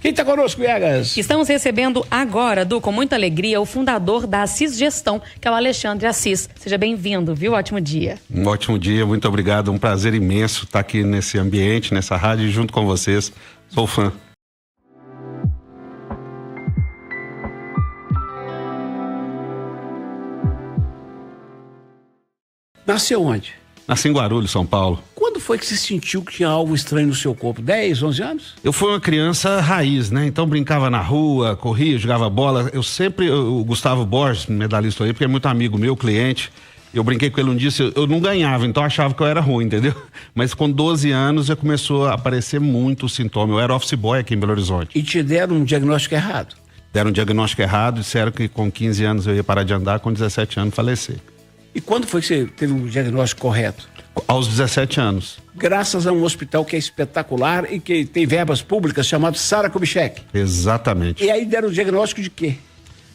Quem está conosco, Viegas? Estamos recebendo agora, Du, com muita alegria, o fundador da Assis Gestão, que é o Alexandre Assis. Seja bem-vindo, viu? Ótimo dia. Um ótimo dia, muito obrigado. Um prazer imenso estar aqui nesse ambiente, nessa rádio, junto com vocês. Sou fã. Nasceu onde? Nasci em Guarulhos, São Paulo. Quando foi que você sentiu que tinha algo estranho no seu corpo? 10, 11 anos? Eu fui uma criança raiz, né? Então brincava na rua, corria, jogava bola. O Gustavo Borges, medalhista aí, porque é muito amigo meu, cliente. Eu brinquei com ele um dia, eu não ganhava, então achava que eu era ruim, entendeu? Mas com 12 anos já começou a aparecer muito o sintoma. Eu era office boy aqui em Belo Horizonte. E te deram um diagnóstico errado? Deram um diagnóstico errado, disseram que com 15 anos eu ia parar de andar, com 17 anos falecer. E quando foi que você teve um diagnóstico correto? Aos 17 anos. Graças a um hospital que é espetacular e que tem verbas públicas, chamado Sara Kubitschek. Exatamente. E aí deram o diagnóstico de quê?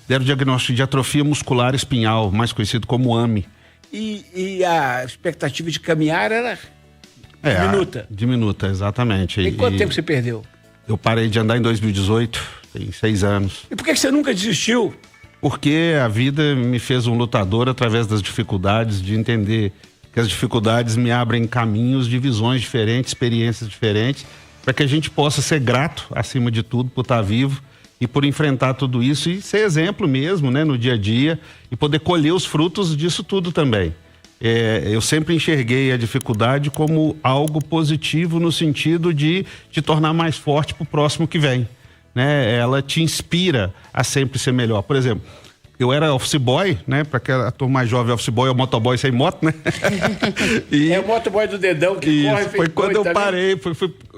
Deram o diagnóstico de atrofia muscular espinhal, mais conhecido como AME. E a expectativa de caminhar era diminuta? Diminuta, exatamente. E quanto tempo você perdeu? Eu parei de andar em 2018, tem 6 anos. E por que você nunca desistiu? Porque a vida me fez um lutador através das dificuldades, de entender que as dificuldades me abrem caminhos de visões diferentes, experiências diferentes, para que a gente possa ser grato, acima de tudo, por estar vivo e por enfrentar tudo isso e ser exemplo mesmo, né, no dia a dia e poder colher os frutos disso tudo também. Eu sempre enxerguei a dificuldade como algo positivo no sentido de te tornar mais forte para o próximo que vem. Né? Ela te inspira a sempre ser melhor. Por exemplo, eu era office boy, né? Para aquela turma mais jovem, office boy é o motoboy sem moto, né? É o motoboy do dedão que corre. Foi quando eu parei,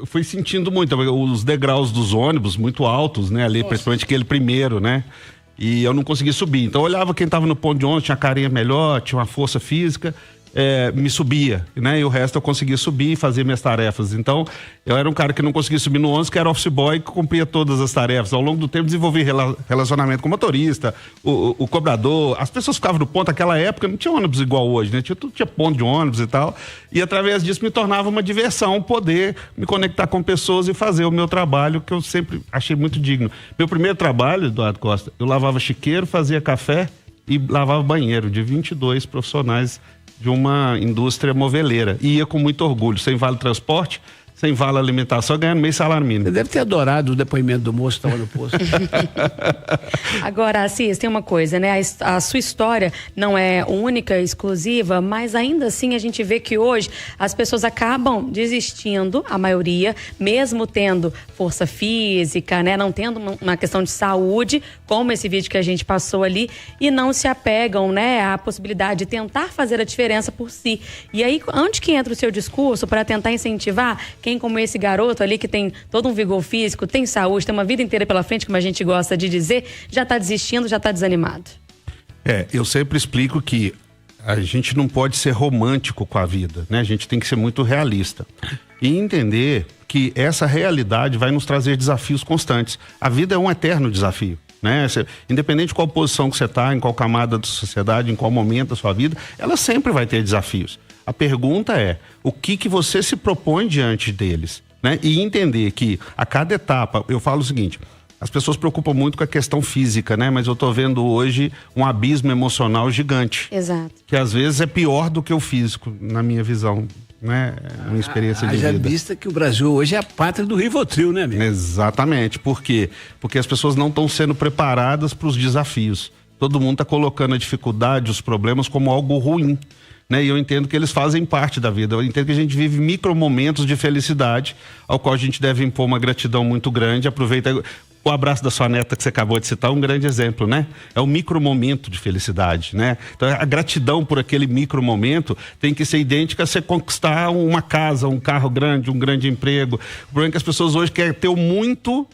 fui sentindo muito os degraus dos ônibus muito altos, né? Ali, principalmente aquele primeiro, né? E eu não consegui subir. Então eu olhava quem estava no ponto de ônibus, tinha carinha melhor, tinha uma força física. Me subia, né? E o resto eu conseguia subir e fazer minhas tarefas. Então, eu era um cara que não conseguia subir no ônibus, que era office boy, que cumpria todas as tarefas. Ao longo do tempo, desenvolvi relacionamento com o motorista, o cobrador. As pessoas ficavam no ponto, naquela época, não tinha ônibus igual hoje, né? Tinha ponto de ônibus e tal. E através disso me tornava uma diversão poder me conectar com pessoas e fazer o meu trabalho, que eu sempre achei muito digno. Meu primeiro trabalho, Eduardo Costa, eu lavava chiqueiro, fazia café e lavava banheiro de 22 profissionais de uma indústria moveleira. E ia com muito orgulho, sem vale transporte, sem vale alimentação, ganhando meio salário mínimo. Você deve ter adorado o depoimento do moço que estava no posto. Agora, Assis, tem uma coisa, né? A sua história não é única, exclusiva, mas ainda assim a gente vê que hoje as pessoas acabam desistindo, a maioria, mesmo tendo força física, né? Não tendo uma questão de saúde, como esse vídeo que a gente passou ali, e não se apegam, né, à possibilidade de tentar fazer a diferença por si. E aí, onde que entra o seu discurso para tentar incentivar quem como esse garoto ali que tem todo um vigor físico, tem saúde, tem uma vida inteira pela frente, como a gente gosta de dizer, já está desistindo, já está desanimado? Eu sempre explico que a gente não pode ser romântico com a vida, né? A gente tem que ser muito realista e entender que essa realidade vai nos trazer desafios constantes. A vida é um eterno desafio, né? Independente de qual posição que você está, em qual camada da sociedade, em qual momento da sua vida, ela sempre vai ter desafios. A pergunta é, o que você se propõe diante deles, né? E entender que a cada etapa, eu falo o seguinte, as pessoas se preocupam muito com a questão física, né? Mas eu tô vendo hoje um abismo emocional gigante. Exato. Que às vezes é pior do que o físico, na minha visão, né? Uma experiência de vida. Haja vista que o Brasil hoje é a pátria do Rivotril, né, amigo? Exatamente. Por quê? Porque as pessoas não estão sendo preparadas para os desafios. Todo mundo está colocando a dificuldade, os problemas como algo ruim. Né? E eu entendo que eles fazem parte da vida. Eu entendo que a gente vive micromomentos de felicidade, ao qual a gente deve impor uma gratidão muito grande. Aproveita o abraço da sua neta que você acabou de citar, um grande exemplo, né? É um micromomento de felicidade, né? Então a gratidão por aquele micromomento tem que ser idêntica a você conquistar uma casa, um carro grande, um grande emprego. O problema é que as pessoas hoje querem ter o muito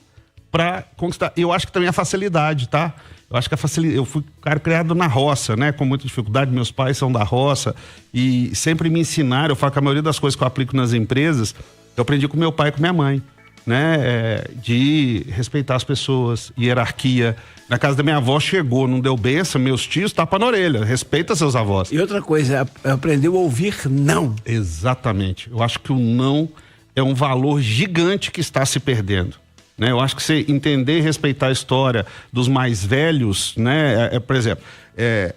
para conquistar. Eu acho que também a facilidade, tá? Eu acho que eu fui cara criado na roça, né? Com muita dificuldade, meus pais são da roça e sempre me ensinaram, eu falo que a maioria das coisas que eu aplico nas empresas, eu aprendi com meu pai e com minha mãe, né? De respeitar as pessoas, hierarquia. Na casa da minha avó chegou, não deu benção, meus tios, tapa na orelha, respeita seus avós. E outra coisa, aprendeu a ouvir não. Exatamente. Eu acho que o não é um valor gigante que está se perdendo. né? Eu acho que você entender e respeitar a história dos mais velhos, né? Por exemplo,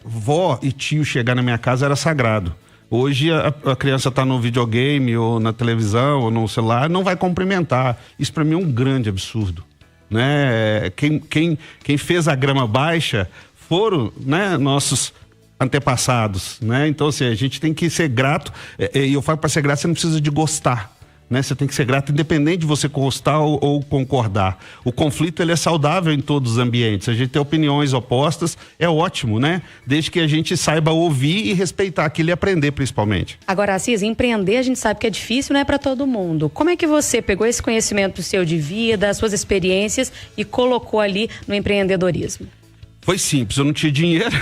vó e tio chegar na minha casa era sagrado. Hoje a criança está no videogame ou na televisão ou no celular, não vai cumprimentar. Isso para mim é um grande absurdo, né? Quem fez a grama baixa foram, né, nossos antepassados, né? Então, assim, a gente tem que ser grato, e eu falo, para ser grato você não precisa de gostar, né? Você tem que ser grato independente de você gostar ou concordar. O conflito, ele é saudável em todos os ambientes. A gente tem opiniões opostas, é ótimo, né? Desde que a gente saiba ouvir e respeitar aquilo e aprender, principalmente. Agora, Assis, empreender a gente sabe que é difícil, não é para todo mundo. Como é que você pegou esse conhecimento seu de vida, as suas experiências e colocou ali no empreendedorismo? Foi simples, eu não tinha dinheiro.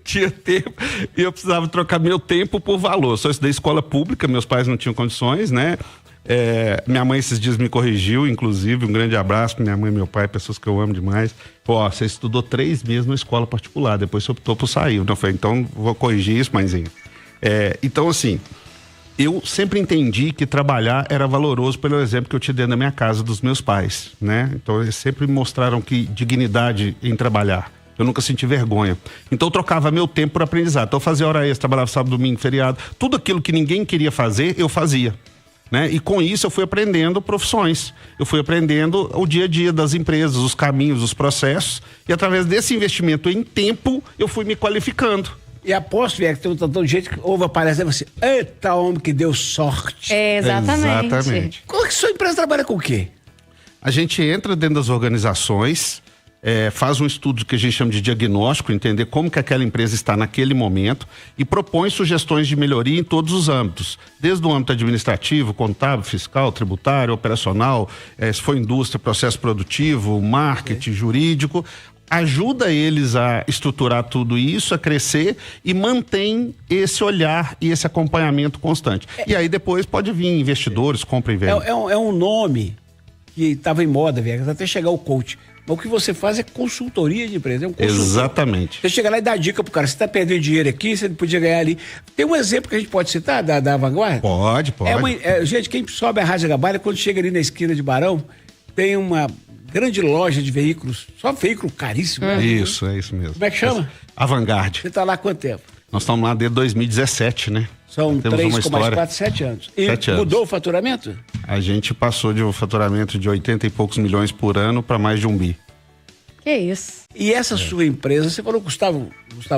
Tinha tempo e eu precisava trocar meu tempo por valor. Só estudei escola pública, meus pais não tinham condições, né? Minha mãe esses dias me corrigiu, inclusive, um grande abraço para minha mãe e meu pai, pessoas que eu amo demais. Pô, você estudou 3 meses numa escola particular, depois você optou por sair. Eu falei, então vou corrigir isso, mãezinha. Então, assim, eu sempre entendi que trabalhar era valoroso pelo exemplo que eu tinha dentro da minha casa, dos meus pais, né? Então eles sempre me mostraram que dignidade em trabalhar. Eu nunca senti vergonha. Então eu trocava meu tempo por aprendizado. Então eu fazia hora extra, trabalhava sábado, domingo, feriado. Tudo aquilo que ninguém queria fazer, eu fazia, né? E com isso eu fui aprendendo profissões. Eu fui aprendendo o dia a dia das empresas, os caminhos, os processos. E através desse investimento em tempo, eu fui me qualificando. E aposto, que tem um tanto de gente que ouve aparecer e fala assim, eita homem que deu sorte. Exatamente. Como é que sua empresa trabalha com o quê? A gente entra dentro das organizações, faz um estudo que a gente chama de diagnóstico, entender como que aquela empresa está naquele momento e propõe sugestões de melhoria em todos os âmbitos, desde o âmbito administrativo, contábil, fiscal, tributário, operacional, se for indústria, processo produtivo, marketing, jurídico. Ajuda eles a estruturar tudo isso, a crescer e mantém esse olhar e esse acompanhamento constante. E aí depois pode vir investidores, compra e venda. É um nome que estava em moda, Viegas, até chegar o coach. Mas o que você faz é consultoria de empresa, é um consultor. Exatamente. Você chega lá e dá dica pro cara, você está perdendo dinheiro aqui, você não podia ganhar ali. Tem um exemplo que a gente pode citar da Vanguarda? Pode. Gente, quem sobe a Rádio Gabalha, quando chega ali na esquina de Barão, tem uma grande loja de veículos, só veículo caríssimo. Né? Isso, é isso mesmo. Como é que chama? A Vanguard. Você está lá há quanto tempo? Nós estamos lá desde 2017, né? São 3 com mais 4, 7 anos. E 7 anos. Mudou o faturamento? A gente passou de um faturamento de 80 e poucos milhões por ano para mais de 1 bi. Que isso. E essa sua empresa, você falou Gustavo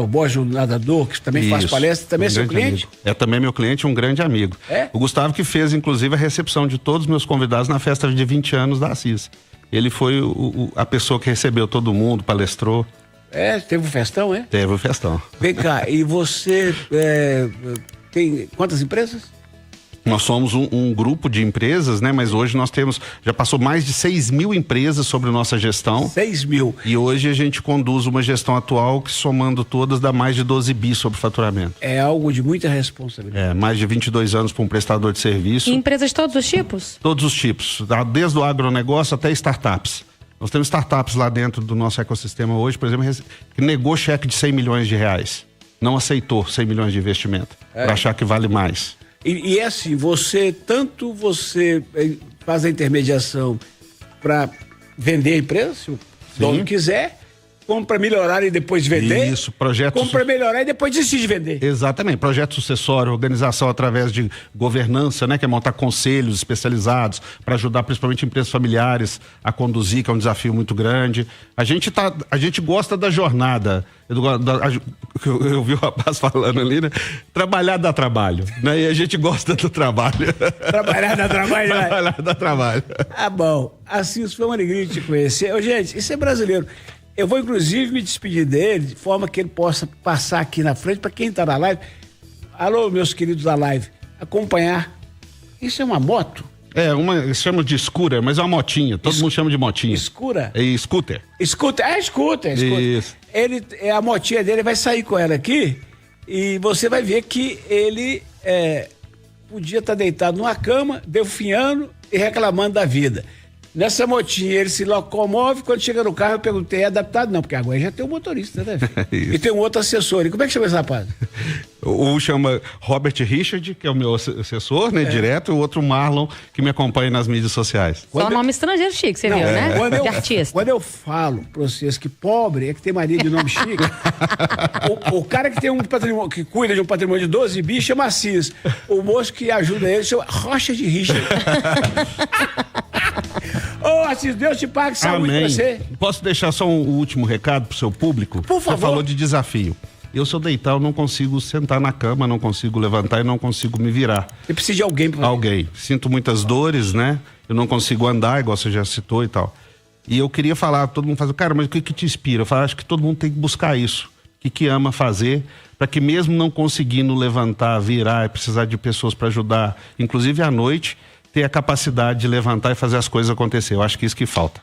Borges, o nadador, que também faz palestra, também é seu cliente? Amigo. É também meu cliente, um grande amigo. O Gustavo que fez, inclusive, a recepção de todos os meus convidados na festa de 20 anos da Assis. Ele foi a pessoa que recebeu todo mundo, palestrou. Teve um festão, é? Teve um festão. Vem cá, e você tem quantas empresas? Nós somos um grupo de empresas, né? Mas hoje nós já passou mais de 6 mil empresas sobre nossa gestão. 6 mil. E hoje a gente conduz uma gestão atual que, somando todas, dá mais de 12 bi sobre faturamento. É algo de muita responsabilidade. Mais de 22 anos para um prestador de serviço. E empresas de todos os tipos? Todos os tipos, desde o agronegócio até startups. Nós temos startups lá dentro do nosso ecossistema hoje, por exemplo, que negou cheque de 100 milhões de reais. Não aceitou 100 milhões de investimento, para achar que vale mais. E assim, você faz a intermediação para vender a empresa, se o dono quiser, como para melhorar e depois vender. Isso, projeto. Como para melhorar e depois desistir de vender. Exatamente, projeto sucessório, organização através de governança, né? Que é montar conselhos especializados para ajudar principalmente empresas familiares a conduzir, que é um desafio muito grande. A gente gosta da jornada. Eu vi o rapaz falando ali, né? Trabalhar dá trabalho, né? E a gente gosta do trabalho. Trabalhar dá trabalho, né? Trabalhar dá trabalho. Ah, bom. Assim, isso foi uma alegria te conhecer. Gente, isso é brasileiro. Eu vou, inclusive, me despedir dele de forma que ele possa passar aqui na frente para quem está na live. Alô, meus queridos da live, acompanhar. Isso é uma moto? Chama de scooter, mas é uma motinha. Todo mundo chama de motinha. Scooter? Scooter. Scooter. Isso. A motinha dele vai sair com ela aqui e você vai ver que ele podia estar deitado numa cama, definhando e reclamando da vida. Nessa motinha ele se locomove, quando chega no carro eu perguntei, é adaptado? Não, porque agora já tem um motorista, né? E tem um outro assessor. E como é que chama esse rapaz? Um chama Robert Richard, que é o meu assessor, né, direto, e o outro Marlon, que me acompanha nas mídias sociais. Só nome estrangeiro chique, você viu, né? De artista. Quando eu falo pra vocês que pobre é que tem mania de nome chique, o cara que tem um patrimônio, que cuida de um patrimônio de 12 bichos chama Assis. O moço que ajuda ele chama Rocha de Richard. Ô, Assis, Deus te pague, saúde pra você. Posso deixar só um último recado pro seu público? Por favor. Você falou de desafio. Eu sou deitar, eu não consigo sentar na cama, não consigo levantar e não consigo me virar. Você precisa de alguém pra Alguém. Sinto muitas dores, né? Eu não consigo andar, igual você já citou e tal. E eu queria falar, todo mundo fala, cara, mas o que te inspira? Eu falo, acho que todo mundo tem que buscar isso. O que ama fazer, para que mesmo não conseguindo levantar, virar e precisar de pessoas para ajudar, inclusive à noite, ter a capacidade de levantar e fazer as coisas acontecer. Eu acho que isso que falta.